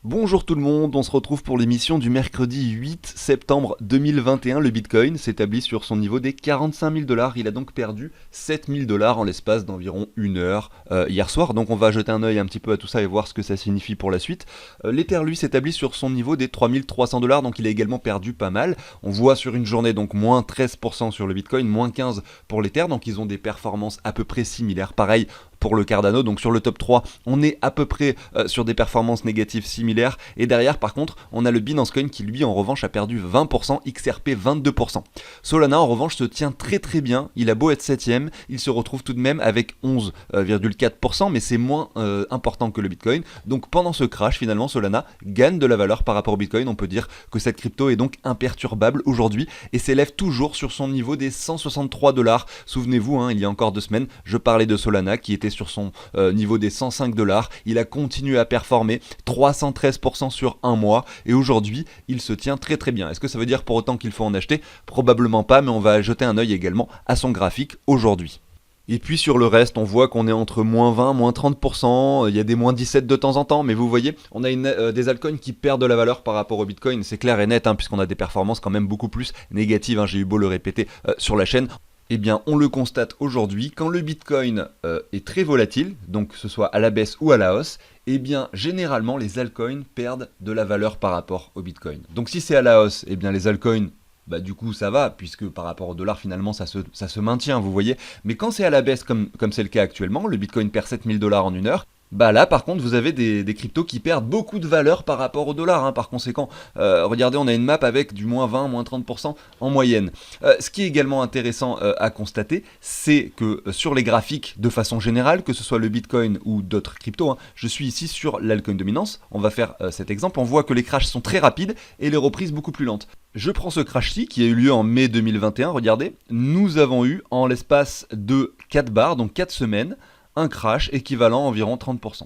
Bonjour tout le monde, on se retrouve pour l'émission du mercredi 8 septembre 2021. Le Bitcoin s'établit sur son niveau des 45 000 $. Il a donc perdu 7 000 $ en l'espace d'environ une heure hier soir. Donc on va jeter un œil un petit peu à tout ça et voir ce que ça signifie pour la suite. L'Ether lui s'établit sur son niveau des 3 300 $, donc il a également perdu pas mal. On voit sur une journée donc moins 13% sur le Bitcoin, moins 15% pour l'Ether. Donc ils ont des performances à peu près similaires. Pareil pour le Cardano, donc sur le top 3, on est à peu près sur des performances négatives similaires, et derrière par contre, on a le Binance Coin qui lui en revanche a perdu 20%, XRP 22%. Solana en revanche se tient très très bien, il a beau être 7ème, il se retrouve tout de même avec 11,4%, mais c'est moins important que le Bitcoin, donc pendant ce crash finalement Solana gagne de la valeur par rapport au Bitcoin. On peut dire que cette crypto est donc imperturbable aujourd'hui, et s'élève toujours sur son niveau des 163 $. Souvenez-vous, il y a encore 2 semaines, je parlais de Solana qui était sur son niveau des 105 $. Il a continué à performer 313% sur un mois et aujourd'hui il se tient très très bien. Est-ce que ça veut dire pour autant qu'il faut en acheter? Probablement pas, mais on va jeter un œil également à son graphique aujourd'hui. Et puis sur le reste, on voit qu'on est entre moins 20, moins 30%, il y a des moins 17 de temps en temps, mais vous voyez, on a des altcoins qui perdent de la valeur par rapport au Bitcoin, c'est clair et net, puisqu'on a des performances quand même beaucoup plus négatives, j'ai eu beau le répéter sur la chaîne. Eh bien, on le constate aujourd'hui, quand le Bitcoin est très volatile, donc que ce soit à la baisse ou à la hausse, eh bien, généralement, les altcoins perdent de la valeur par rapport au Bitcoin. Donc si c'est à la hausse, eh bien, les altcoins, du coup, ça va, puisque par rapport au dollar, finalement, ça se maintient, vous voyez. Mais quand c'est à la baisse, comme c'est le cas actuellement, le Bitcoin perd 7 000 $ en une heure, là par contre vous avez des cryptos qui perdent beaucoup de valeur par rapport au dollar, par conséquent regardez, on a une map avec du moins 20, moins 30% en moyenne. Ce qui est également intéressant à constater, c'est que sur les graphiques de façon générale, que ce soit le Bitcoin ou d'autres cryptos, je suis ici sur l'altcoin dominance, on va faire cet exemple, on voit que les crashs sont très rapides et les reprises beaucoup plus lentes. Je prends ce crash-ci qui a eu lieu en mai 2021, regardez, nous avons eu en l'espace de 4 bars, donc 4 semaines, un crash équivalent à environ 30%.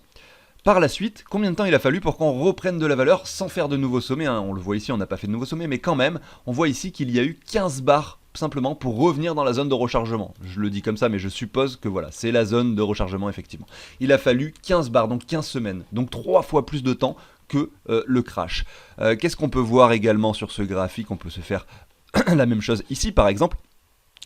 Par la suite, combien de temps il a fallu pour qu'on reprenne de la valeur sans faire de nouveaux sommets, On le voit ici, on n'a pas fait de nouveaux sommets, mais quand même, on voit ici qu'il y a eu 15 bars simplement pour revenir dans la zone de rechargement. Je le dis comme ça, mais je suppose que voilà, c'est la zone de rechargement effectivement. Il a fallu 15 bars, donc 15 semaines, donc 3 fois plus de temps que le crash. Qu'est-ce qu'on peut voir également sur ce graphique? On peut se faire la même chose ici par exemple.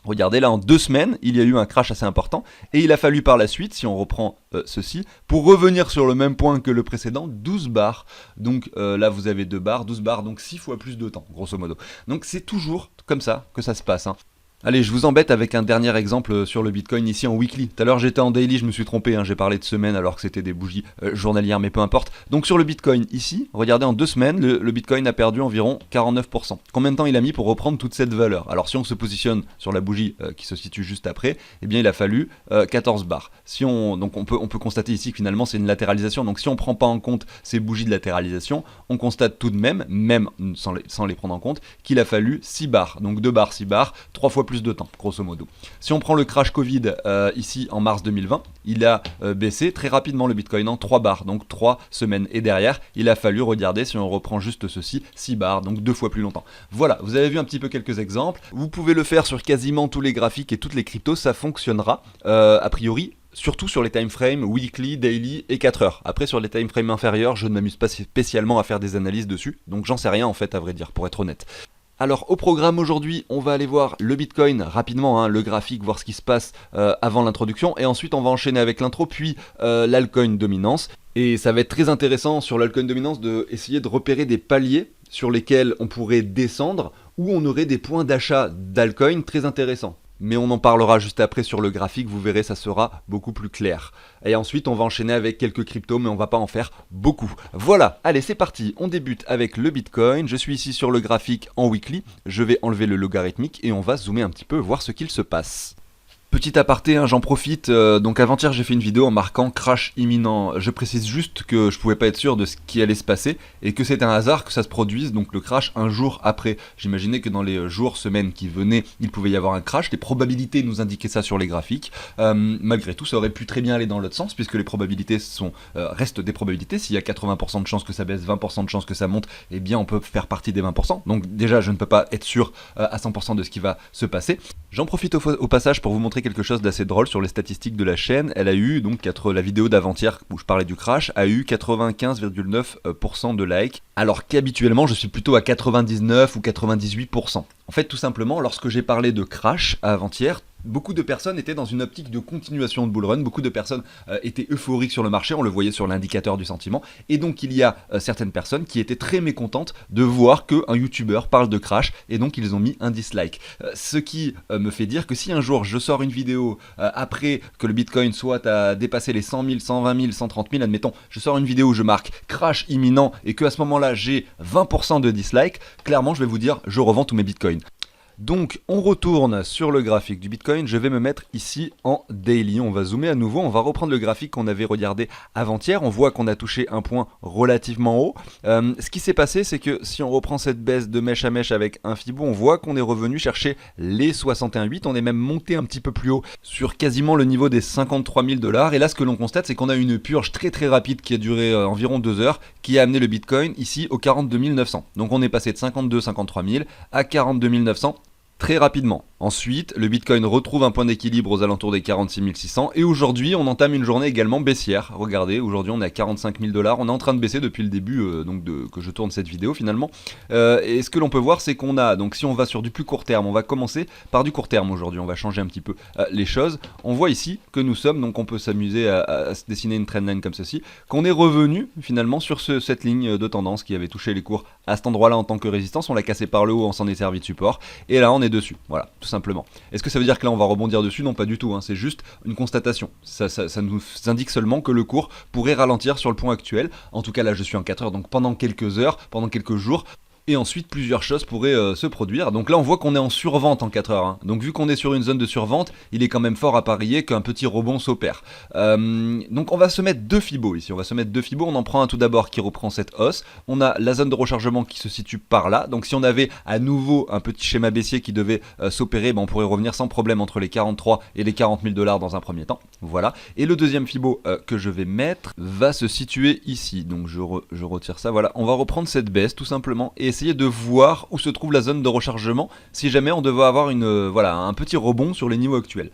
Regardez là, en 2 semaines, il y a eu un crash assez important et il a fallu par la suite, si on reprend ceci, pour revenir sur le même point que le précédent, 12 bars. Donc là, vous avez 2 bars, 12 bars, donc 6 fois plus de temps, grosso modo. Donc c'est toujours comme ça que ça se passe. Allez, je vous embête avec un dernier exemple sur le Bitcoin ici en weekly. Tout à l'heure j'étais en daily, je me suis trompé, j'ai parlé de semaine alors que c'était des bougies journalières, mais peu importe. Donc sur le Bitcoin ici, regardez, en 2 semaines, le Bitcoin a perdu environ 49%. Combien de temps il a mis pour reprendre toute cette valeur? Alors si on se positionne sur la bougie qui se situe juste après, eh bien il a fallu 14 bars. Donc on peut constater ici que finalement c'est une latéralisation. Donc si on ne prend pas en compte ces bougies de latéralisation, on constate tout de même sans les prendre en compte, qu'il a fallu 6 bars. Donc 2 bars, 6 bars, 3 fois plus de temps, grosso modo. Si on prend le crash Covid ici en mars 2020, il a baissé très rapidement le Bitcoin en 3 bars, donc 3 semaines. Et derrière, il a fallu, regarder, si on reprend juste ceci, 6 bars, donc 2 fois plus longtemps. Voilà, vous avez vu un petit peu quelques exemples. Vous pouvez le faire sur quasiment tous les graphiques et toutes les cryptos, ça fonctionnera a priori. Surtout sur les time frames weekly, daily et 4 heures. Après sur les time frames inférieurs, je ne m'amuse pas spécialement à faire des analyses dessus, donc j'en sais rien en fait à vrai dire, pour être honnête. Alors au programme aujourd'hui, on va aller voir le Bitcoin rapidement, le graphique, voir ce qui se passe avant l'introduction, et ensuite on va enchaîner avec l'intro, puis l'altcoin dominance. Et ça va être très intéressant sur l'altcoin dominance d'essayer de repérer des paliers sur lesquels on pourrait descendre, où on aurait des points d'achat d'altcoin très intéressants. Mais on en parlera juste après sur le graphique, vous verrez, ça sera beaucoup plus clair. Et ensuite, on va enchaîner avec quelques cryptos, mais on va pas en faire beaucoup. Voilà, allez, c'est parti, on débute avec le Bitcoin. Je suis ici sur le graphique en weekly, je vais enlever le logarithmique et on va zoomer un petit peu, voir ce qu'il se passe. Petit aparté, j'en profite, donc avant-hier j'ai fait une vidéo en marquant crash imminent. Je précise juste que je pouvais pas être sûr de ce qui allait se passer et que c'est un hasard que ça se produise, donc le crash un jour après. J'imaginais que dans les jours, semaines qui venaient, il pouvait y avoir un crash. Les probabilités nous indiquaient ça sur les graphiques. Malgré tout, ça aurait pu très bien aller dans l'autre sens puisque les probabilités restent des probabilités. S'il y a 80% de chances que ça baisse, 20% de chances que ça monte, eh bien on peut faire partie des 20%. Donc déjà, je ne peux pas être sûr à 100% de ce qui va se passer. J'en profite au passage pour vous montrer montrer quelque chose d'assez drôle sur les statistiques de la chaîne. Elle a eu, donc la vidéo d'avant-hier où je parlais du crash, a eu 95,9% de likes, alors qu'habituellement je suis plutôt à 99 ou 98%. En fait, tout simplement, lorsque j'ai parlé de crash avant-hier, beaucoup de personnes étaient dans une optique de continuation de bull run, beaucoup de personnes étaient euphoriques sur le marché, on le voyait sur l'indicateur du sentiment, et donc il y a certaines personnes qui étaient très mécontentes de voir qu'un youtubeur parle de crash, et donc ils ont mis un dislike. Ce qui me fait dire que si un jour je sors une vidéo après que le Bitcoin soit à dépasser les 100 000, 120 000, 130 000, admettons, je sors une vidéo où je marque crash imminent, et qu'à ce moment-là j'ai 20% de dislike, clairement je vais vous dire, je revends tous mes bitcoins. Donc on retourne sur le graphique du Bitcoin, je vais me mettre ici en daily, on va zoomer à nouveau, on va reprendre le graphique qu'on avait regardé avant-hier, on voit qu'on a touché un point relativement haut. Ce qui s'est passé, c'est que si on reprend cette baisse de mèche à mèche avec un Fibo, on voit qu'on est revenu chercher les 61,8, on est même monté un petit peu plus haut sur quasiment le niveau des 53 000 $, et là ce que l'on constate, c'est qu'on a une purge très très rapide qui a duré environ 2 heures, qui a amené le Bitcoin ici aux 42 900. Donc on est passé de 53 000 à 42 900. Très rapidement. Ensuite, le Bitcoin retrouve un point d'équilibre aux alentours des 46 600 et aujourd'hui, on entame une journée également baissière. Regardez, aujourd'hui, on est à 45 000 $. On est en train de baisser depuis le début que je tourne cette vidéo finalement. Et ce que l'on peut voir, c'est qu'on a, donc si on va sur du plus court terme, on va commencer par du court terme aujourd'hui. On va changer un petit peu les choses. On voit ici que nous sommes, donc on peut s'amuser à se dessiner une trendline comme ceci, qu'on est revenu finalement sur cette ligne de tendance qui avait touché les cours à cet endroit-là en tant que résistance. On l'a cassé par le haut, on s'en est servi de support. Et là, on est dessus, voilà, tout simplement. Est-ce que ça veut dire que là on va rebondir dessus? Non, pas du tout, hein. C'est juste une constatation. Ça nous indique seulement que le cours pourrait ralentir sur le point actuel. En tout cas là je suis en 4 heures, donc pendant quelques heures, pendant quelques jours. Et ensuite, plusieurs choses pourraient se produire. Donc là, on voit qu'on est en survente en 4 heures. Hein. Donc vu qu'on est sur une zone de survente, il est quand même fort à parier qu'un petit rebond s'opère. Donc on va se mettre deux Fibo ici. On va se mettre deux Fibo. On en prend un tout d'abord qui reprend cette hausse. On a la zone de rechargement qui se situe par là. Donc si on avait à nouveau un petit schéma baissier qui devait s'opérer, on pourrait revenir sans problème entre les 43 et les 40 000 $ dans un premier temps. Voilà. Et le deuxième Fibo que je vais mettre va se situer ici. Donc je retire ça. Voilà. On va reprendre cette baisse tout simplement et essayer de voir où se trouve la zone de rechargement si jamais on devait avoir un petit rebond sur les niveaux actuels.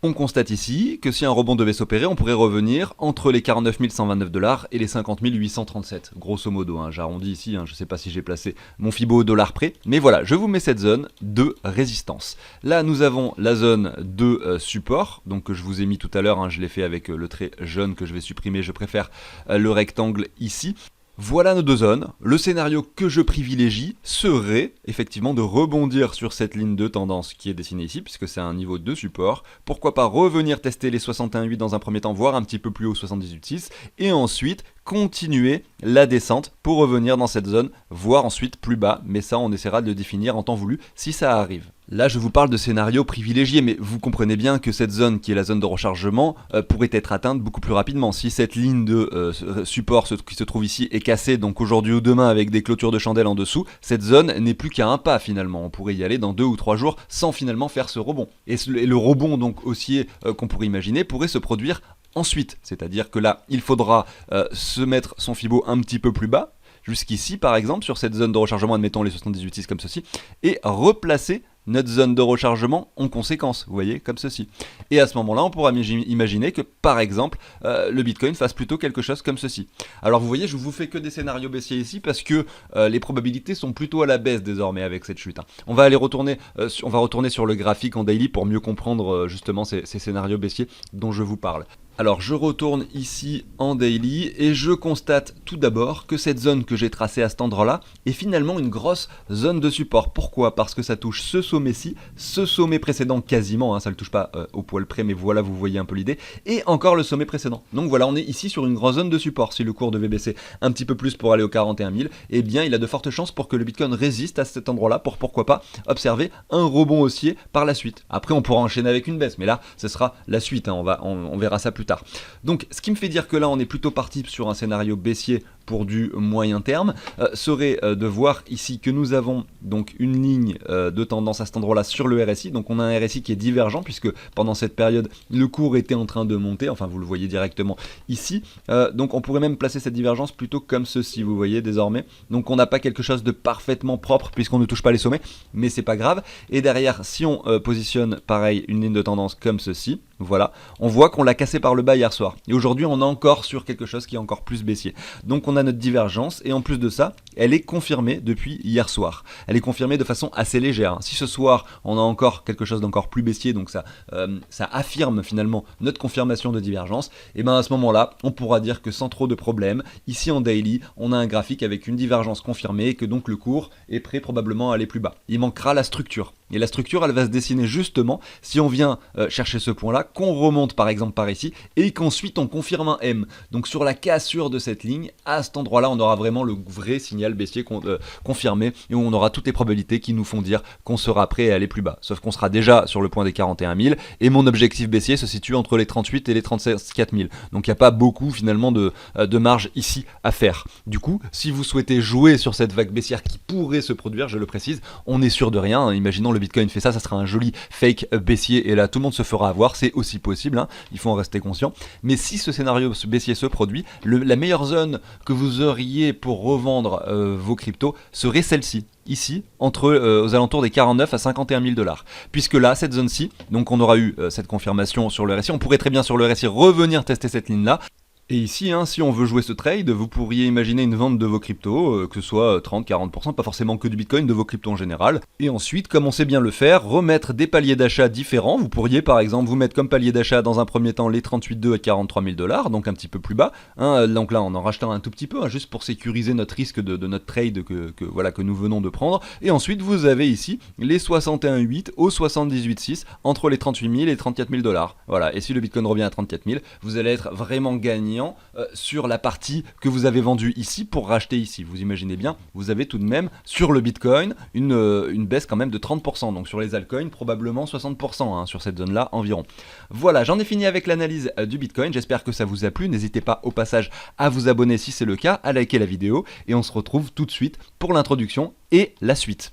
On constate ici que si un rebond devait s'opérer, on pourrait revenir entre les 49 129 $ et les 50 837, grosso modo. Hein, j'arrondis ici, je ne sais pas si j'ai placé mon Fibo au dollar près, mais voilà, je vous mets cette zone de résistance. Là, nous avons la zone de support, donc que je vous ai mis tout à l'heure, je l'ai fait avec le trait jaune que je vais supprimer, je préfère le rectangle ici. Voilà nos deux zones. Le scénario que je privilégie serait effectivement de rebondir sur cette ligne de tendance qui est dessinée ici, puisque c'est un niveau de support. Pourquoi pas revenir tester les 61,8 dans un premier temps, voire un petit peu plus haut 78,6, et ensuite continuer la descente pour revenir dans cette zone, voire ensuite plus bas, mais ça on essaiera de le définir en temps voulu si ça arrive. Là je vous parle de scénario privilégié, mais vous comprenez bien que cette zone qui est la zone de rechargement pourrait être atteinte beaucoup plus rapidement. Si cette ligne de support qui se trouve ici est cassée, donc aujourd'hui ou demain avec des clôtures de chandelle en dessous, cette zone n'est plus qu'à un pas finalement. On pourrait y aller dans 2 ou 3 jours sans finalement faire ce rebond. Et le rebond donc haussier qu'on pourrait imaginer pourrait se produire ensuite, c'est-à-dire que là, il faudra se mettre son Fibo un petit peu plus bas, jusqu'ici par exemple, sur cette zone de rechargement, admettons les 78,6 comme ceci, et replacer notre zone de rechargement en conséquence, vous voyez, comme ceci. Et à ce moment-là, on pourra imaginer que, par exemple, le Bitcoin fasse plutôt quelque chose comme ceci. Alors vous voyez, je vous fais que des scénarios baissiers ici, parce que les probabilités sont plutôt à la baisse désormais avec cette chute. On va retourner sur le graphique en daily pour mieux comprendre justement ces scénarios baissiers dont je vous parle. Alors je retourne ici en daily et je constate tout d'abord que cette zone que j'ai tracée à cet endroit-là est finalement une grosse zone de support. Pourquoi? Parce que ça touche ce sommet-ci, ce sommet précédent quasiment, ça ne le touche pas au poil près, mais voilà, vous voyez un peu l'idée, et encore le sommet précédent. Donc voilà, on est ici sur une grosse zone de support. Si le cours devait baisser un petit peu plus pour aller aux 41 000, eh bien il a de fortes chances pour que le Bitcoin résiste à cet endroit-là pour pourquoi pas observer un rebond haussier par la suite. Après on pourra enchaîner avec une baisse, mais là ce sera la suite, on verra ça plus tard. Donc ce qui me fait dire que là on est plutôt parti sur un scénario baissier pour du moyen terme, serait de voir ici que nous avons donc une ligne de tendance à cet endroit-là sur le RSI. Donc on a un RSI qui est divergent puisque pendant cette période, le cours était en train de monter, enfin vous le voyez directement ici. Donc on pourrait même placer cette divergence plutôt comme ceci, vous voyez désormais. Donc on n'a pas quelque chose de parfaitement propre puisqu'on ne touche pas les sommets, mais c'est pas grave. Et derrière, si on positionne pareil une ligne de tendance comme ceci, voilà, on voit qu'on l'a cassé par le bas hier soir. Et aujourd'hui, on est encore sur quelque chose qui est encore plus baissier. Donc on a notre divergence et en plus de ça, elle est confirmée depuis hier soir. Elle est confirmée de façon assez légère. Si ce soir, on a encore quelque chose d'encore plus baissier, donc ça affirme finalement notre confirmation de divergence, et bien à ce moment-là, on pourra dire que sans trop de problèmes, ici en daily, on a un graphique avec une divergence confirmée et que donc le cours est prêt probablement à aller plus bas. Il manquera la structure. Et la structure, elle va se dessiner justement si on vient chercher ce point-là, qu'on remonte par exemple par ici, et qu'ensuite on confirme un M. Donc sur la cassure de cette ligne, à cet endroit-là, on aura vraiment le vrai signal baissier confirmé, et où on aura toutes les probabilités qui nous font dire qu'on sera prêt à aller plus bas. Sauf qu'on sera déjà sur le point des 41 000, et mon objectif baissier se situe entre les 38 et les 34 000. Donc il n'y a pas beaucoup finalement de marge ici à faire. Du coup, si vous souhaitez jouer sur cette vague baissière qui pourrait se produire, je le précise, on n'est sûr de rien, hein. Imaginons le Bitcoin fait ça sera un joli fake baissier et là tout le monde se fera avoir, c'est aussi possible, hein. Il faut en rester conscient. Mais si ce scénario baissier se produit, la meilleure zone que vous auriez pour revendre vos cryptos serait celle-ci. Ici, aux alentours des 49 à 51 000 $. Puisque là, cette zone-ci, donc on aura eu cette confirmation sur le RSI, on pourrait très bien sur le RSI revenir tester cette ligne-là. Et ici, hein, si on veut jouer ce trade, vous pourriez imaginer une vente de vos cryptos, que ce soit 30-40%, pas forcément que du Bitcoin, de vos cryptos en général. Et ensuite, comme on sait bien le faire, remettre des paliers d'achat différents. Vous pourriez par exemple vous mettre comme palier d'achat dans un premier temps les 38,2 à 43 000 $, donc un petit peu plus bas. Hein, donc là, en rachetant un tout petit peu, hein, juste pour sécuriser notre risque de notre trade que nous venons de prendre. Et ensuite, vous avez ici les 61,8 au 78,6 entre les 38 000 et 34 000 $. Voilà. Et si le Bitcoin revient à 34 000, vous allez être vraiment gagnant sur la partie que vous avez vendue ici pour racheter ici. Vous imaginez bien, vous avez tout de même sur le Bitcoin une baisse quand même de 30%, donc sur les altcoins probablement 60%, hein, sur cette zone là environ. Voilà, j'en ai fini avec l'analyse du Bitcoin, j'espère que ça vous a plu, n'hésitez pas au passage à vous abonner si c'est le cas, à liker la vidéo et on se retrouve tout de suite pour l'introduction et la suite.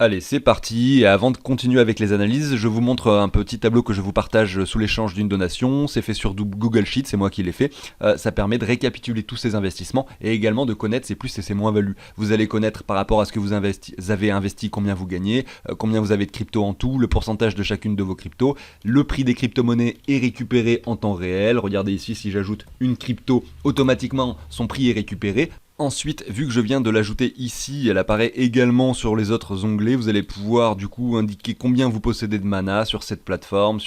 Allez, c'est parti, et avant de continuer avec les analyses, je vous montre un petit tableau que je vous partage sous l'échange d'une donation. C'est fait sur Google Sheet, c'est moi qui l'ai fait. Ça permet de récapituler tous ces investissements et également de connaître ses plus et ses moins-values. Vous allez connaître par rapport à ce que vous avez investi, combien vous gagnez, combien vous avez de cryptos en tout, le pourcentage de chacune de vos cryptos, le prix des crypto-monnaies est récupéré en temps réel. Regardez ici, si j'ajoute une crypto, automatiquement son prix est récupéré. Ensuite, vu que je viens de l'ajouter ici, elle apparaît également sur les autres onglets. Vous allez pouvoir du coup indiquer combien vous possédez de mana sur cette plateforme,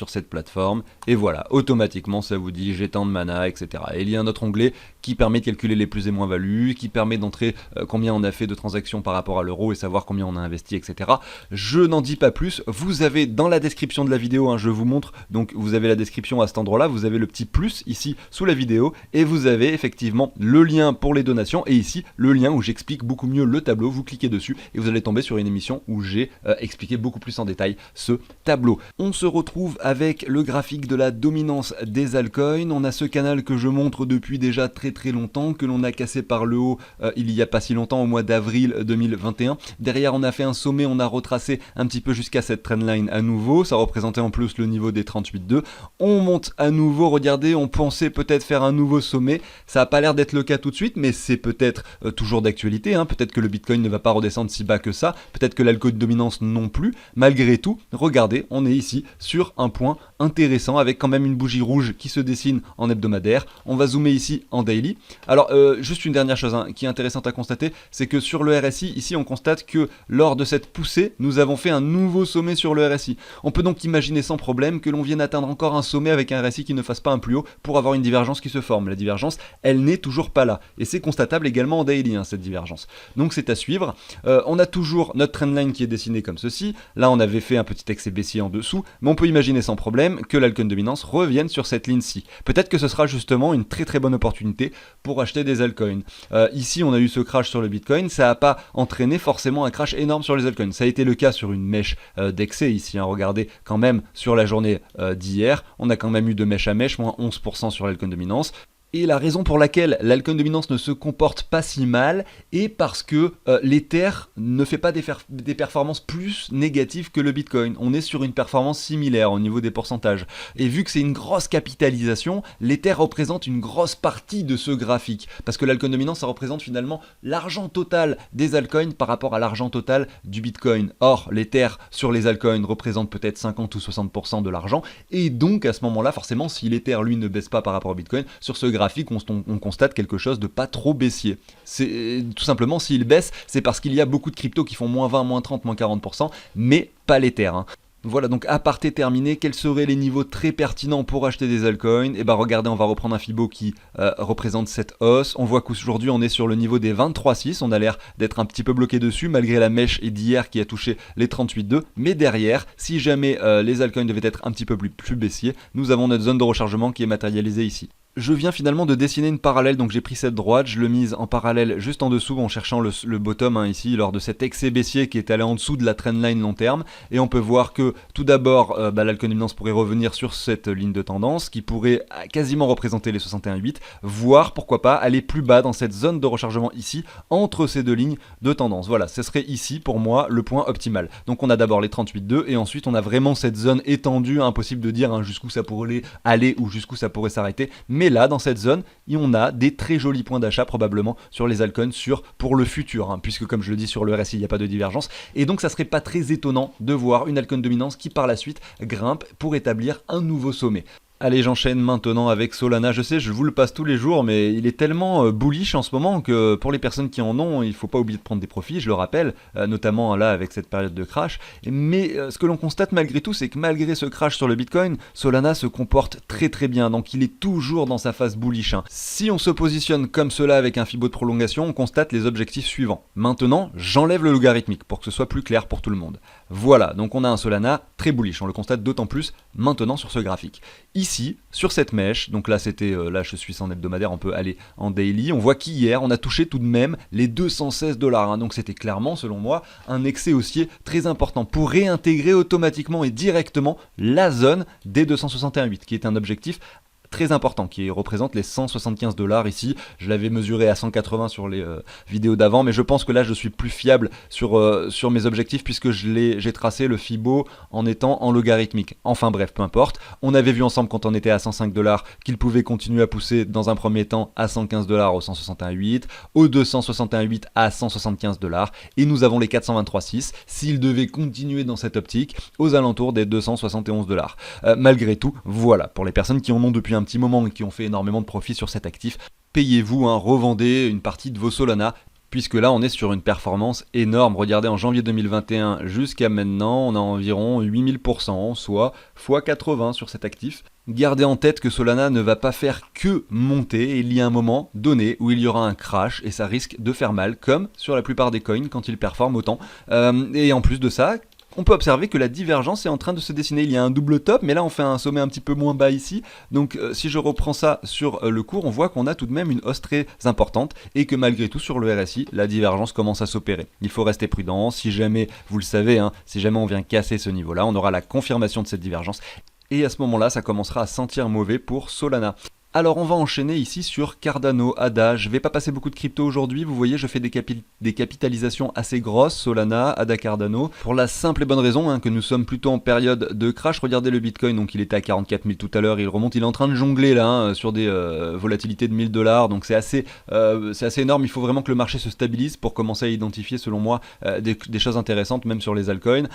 et voilà, automatiquement ça vous dit j'ai tant de mana, etc. Et il y a un autre onglet qui permet de calculer les plus et moins values, qui permet d'entrer combien on a fait de transactions par rapport à l'euro et savoir combien on a investi, etc. Je n'en dis pas plus, vous avez dans la description de la vidéo, hein, je vous montre, donc vous avez la description à cet endroit-là, vous avez le petit plus ici sous la vidéo, et vous avez effectivement le lien pour les donations, et ici le lien où j'explique beaucoup mieux le tableau. Vous cliquez dessus et vous allez tomber sur une émission où j'ai expliqué beaucoup plus en détail ce tableau. On se retrouve avec le graphique de la dominance des altcoins. On a ce canal que je montre depuis déjà très longtemps, que l'on a cassé par le haut il y a pas si longtemps, au mois d'avril 2021. Derrière on a fait un sommet, on a retracé un petit peu jusqu'à cette trendline à nouveau, ça représentait en plus le niveau des 38,2. On monte à nouveau, regardez, on pensait peut-être faire un nouveau sommet, ça n'a pas l'air d'être le cas tout de suite, mais c'est peut-être toujours d'actualité, hein. Peut-être que le Bitcoin ne va pas redescendre si bas que ça, peut-être que l'alcool de dominance non plus. Malgré tout, regardez, on est ici sur un point intéressant avec quand même une bougie rouge qui se dessine en hebdomadaire. On va zoomer ici en daily. Alors juste une dernière chose, hein, qui est intéressante à constater, c'est que sur le RSI, ici on constate que lors de cette poussée, nous avons fait un nouveau sommet sur le RSI. On peut donc imaginer sans problème que l'on vienne atteindre encore un sommet avec un RSI qui ne fasse pas un plus haut pour avoir une divergence qui se forme. La divergence, elle n'est toujours pas là. Et c'est constatable également en daily, hein, cette divergence. Donc c'est à suivre. On a toujours notre trendline qui est dessinée comme ceci. Là on avait fait un petit excès baissier en dessous, mais on peut imaginer sans problème que l'alcool dominance revienne sur cette ligne-ci. Peut-être que ce sera justement une très bonne opportunité pour acheter des altcoins. Ici, on a eu ce crash sur le Bitcoin, ça n'a pas entraîné forcément un crash énorme sur les altcoins. Ça a été le cas sur une mèche d'excès ici, hein. Regardez quand même sur la journée d'hier, on a quand même eu de mèche à mèche, moins 11% sur l'altcoin dominance. Et la raison pour laquelle l'altcoin dominance ne se comporte pas si mal est parce que l'Ether ne fait pas des performances plus négatives que le Bitcoin. On est sur une performance similaire au niveau des pourcentages. Et vu que c'est une grosse capitalisation, l'Ether représente une grosse partie de ce graphique. Parce que l'altcoin dominance, ça représente finalement l'argent total des altcoins par rapport à l'argent total du Bitcoin. Or, l'Ether sur les altcoins représente peut-être 50 ou 60% de l'argent. Et donc, à ce moment-là, forcément, si l'Ether, lui, ne baisse pas par rapport au Bitcoin, sur ce graphique, on constate quelque chose de pas trop baissier. C'est tout simplement, s'il baisse, c'est parce qu'il y a beaucoup de cryptos qui font moins 20, moins 30, moins 40%, mais pas l'Ether, hein. Voilà, donc aparté terminé, quels seraient les niveaux très pertinents pour acheter des altcoins? Et bah regardez, on va reprendre un Fibo qui représente cette hausse. On voit qu'aujourd'hui on est sur le niveau des 23,6, on a l'air d'être un petit peu bloqué dessus malgré la mèche d'hier qui a touché les 38,2. Mais derrière, si jamais les altcoins devaient être un petit peu plus baissiers, nous avons notre zone de rechargement qui est matérialisée ici. Je viens finalement de dessiner une parallèle, donc j'ai pris cette droite, je l'ai mise en parallèle juste en dessous en cherchant le bottom, hein, ici, lors de cet excès baissier qui est allé en dessous de la trendline long terme. Et on peut voir que tout d'abord, l'altcoin dominance pourrait revenir sur cette ligne de tendance qui pourrait quasiment représenter les 61,8, voire pourquoi pas aller plus bas dans cette zone de rechargement ici, entre ces deux lignes de tendance. Voilà, ce serait ici pour moi le point optimal. Donc on a d'abord les 38,2 et ensuite on a vraiment cette zone étendue, impossible de dire hein, jusqu'où ça pourrait aller ou jusqu'où ça pourrait s'arrêter. Mais là, dans cette zone, on a des très jolis points d'achat probablement sur les altcoins pour le futur, hein, puisque comme je le dis sur le RSI, il n'y a pas de divergence. Et donc ça serait pas très étonnant de voir une altcoin dominance qui par la suite grimpe pour établir un nouveau sommet. Allez, j'enchaîne maintenant avec Solana. Je sais, je vous le passe tous les jours, mais il est tellement bullish en ce moment que pour les personnes qui en ont, il ne faut pas oublier de prendre des profits, je le rappelle, notamment là avec cette période de crash. Mais ce que l'on constate malgré tout, c'est que malgré ce crash sur le Bitcoin, Solana se comporte très très bien, donc il est toujours dans sa phase bullish, hein. Si on se positionne comme cela avec un Fibo de prolongation, on constate les objectifs suivants. Maintenant, j'enlève le logarithmique pour que ce soit plus clair pour tout le monde. Voilà, donc on a un Solana très bullish, on le constate d'autant plus maintenant sur ce graphique. Ici, sur cette mèche, donc là c'était, là je suis en hebdomadaire, on peut aller en daily, on voit qu'hier on a touché tout de même les 216$, hein, donc c'était clairement selon moi un excès haussier très important pour réintégrer automatiquement et directement la zone des 261,8 qui est un objectif très important qui représente les 175$ ici. Je l'avais mesuré à 180 sur les vidéos d'avant, mais je pense que là je suis plus fiable sur mes objectifs puisque j'ai tracé le Fibo en étant en logarithmique. Enfin bref, peu importe. On avait vu ensemble quand on était à 105$ qu'il pouvait continuer à pousser dans un premier temps à 115$ au 161,8, au 261,8 à 175$, et nous avons les 423,6 s'il devait continuer dans cette optique aux alentours des 271$. Malgré tout, voilà, pour les personnes qui en ont depuis un petit moment et qui ont fait énormément de profit sur cet actif, payez-vous, hein, revendez une partie de vos Solana, puisque là on est sur une performance énorme. Regardez, en janvier 2021 jusqu'à maintenant, on a environ 8000%, soit x80 sur cet actif. Gardez en tête que Solana ne va pas faire que monter, et il y a un moment donné où il y aura un crash et ça risque de faire mal, comme sur la plupart des coins quand ils performent autant. Et en plus de ça, on peut observer que la divergence est en train de se dessiner. Il y a un double top, mais là on fait un sommet un petit peu moins bas ici. Donc si je reprends ça sur le cours, on voit qu'on a tout de même une hausse très importante et que malgré tout sur le RSI, la divergence commence à s'opérer. Il faut rester prudent. Si jamais, vous le savez, hein, si jamais on vient casser ce niveau-là, on aura la confirmation de cette divergence. Et à ce moment-là, ça commencera à sentir mauvais pour Solana. Alors on va enchaîner ici sur Cardano, ADA. Je ne vais pas passer beaucoup de crypto aujourd'hui, vous voyez je fais des capitalisations assez grosses, Solana, ADA, Cardano, pour la simple et bonne raison hein, que nous sommes plutôt en période de crash. Regardez le Bitcoin, donc il était à 44 000 tout à l'heure, il remonte, il est en train de jongler là hein, sur des volatilités de 1000$, donc c'est assez énorme. Il faut vraiment que le marché se stabilise pour commencer à identifier selon moi des choses intéressantes même sur les altcoins.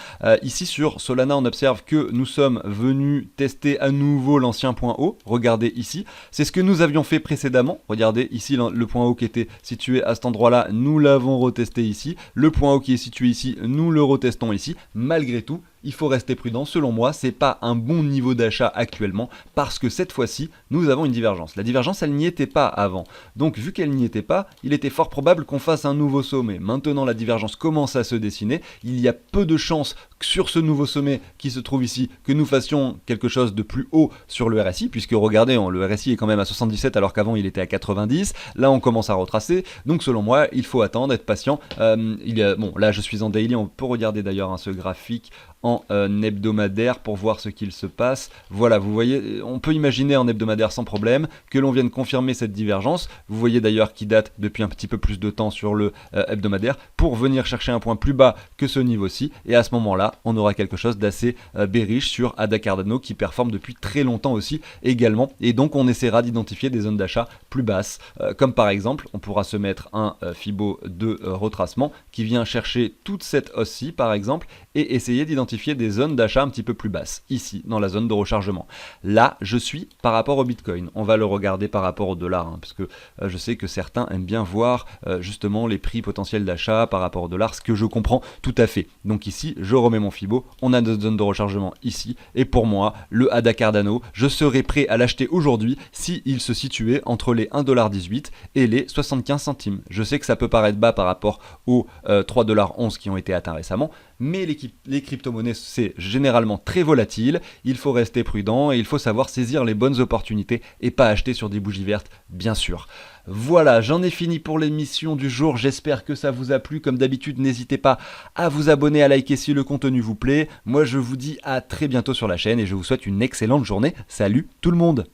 Ici sur Solana on observe que nous sommes venus tester à nouveau l'ancien point haut, regardez ici. C'est ce que nous avions fait précédemment. Regardez ici le point haut qui était situé à cet endroit-là, nous l'avons retesté ici. Le point haut qui est situé ici, nous le retestons ici. Malgré tout, il faut rester prudent. Selon moi, c'est pas un bon niveau d'achat actuellement parce que cette fois-ci, nous avons une divergence. La divergence, elle n'y était pas avant. Donc, vu qu'elle n'y était pas, il était fort probable qu'on fasse un nouveau sommet. Maintenant, la divergence commence à se dessiner. Il y a peu de chances sur ce nouveau sommet qui se trouve ici que nous fassions quelque chose de plus haut sur le RSI, puisque regardez, le RSI est quand même à 77 alors qu'avant il était à 90. Là, on commence à retracer. Donc, selon moi, il faut attendre, être patient. Bon, là, je suis en daily. On peut regarder d'ailleurs ce graphique en hebdomadaire pour voir ce qu'il se passe. Voilà, vous voyez, on peut imaginer en hebdomadaire sans problème que l'on vienne confirmer cette divergence. Vous voyez d'ailleurs qu'il date depuis un petit peu plus de temps sur le hebdomadaire pour venir chercher un point plus bas que ce niveau-ci. Et à ce moment-là, on aura quelque chose d'assez bearish sur ADA Cardano qui performe depuis très longtemps aussi également. Et donc, on essaiera d'identifier des zones d'achat plus basses. Comme par exemple, on pourra se mettre un Fibo de retracement qui vient chercher toute cette hausse-ci par exemple et essayer d'identifier des zones d'achat un petit peu plus basses, ici, dans la zone de rechargement. Là, je suis par rapport au Bitcoin. On va le regarder par rapport au dollar, parce que je sais que certains aiment bien voir justement les prix potentiels d'achat par rapport au dollar, ce que je comprends tout à fait. Donc ici, je remets mon Fibo, on a notre zone de rechargement ici, et pour moi, le ADA Cardano, je serais prêt à l'acheter aujourd'hui s'il se situait entre les 1,18$ et les 75 centimes. Je sais que ça peut paraître bas par rapport aux 3,11$ qui ont été atteints récemment, mais les crypto-monnaies, c'est généralement très volatile, il faut rester prudent et il faut savoir saisir les bonnes opportunités et pas acheter sur des bougies vertes, bien sûr. Voilà, j'en ai fini pour l'émission du jour, j'espère que ça vous a plu. Comme d'habitude, n'hésitez pas à vous abonner, à liker si le contenu vous plaît. Moi, je vous dis à très bientôt sur la chaîne et je vous souhaite une excellente journée. Salut tout le monde!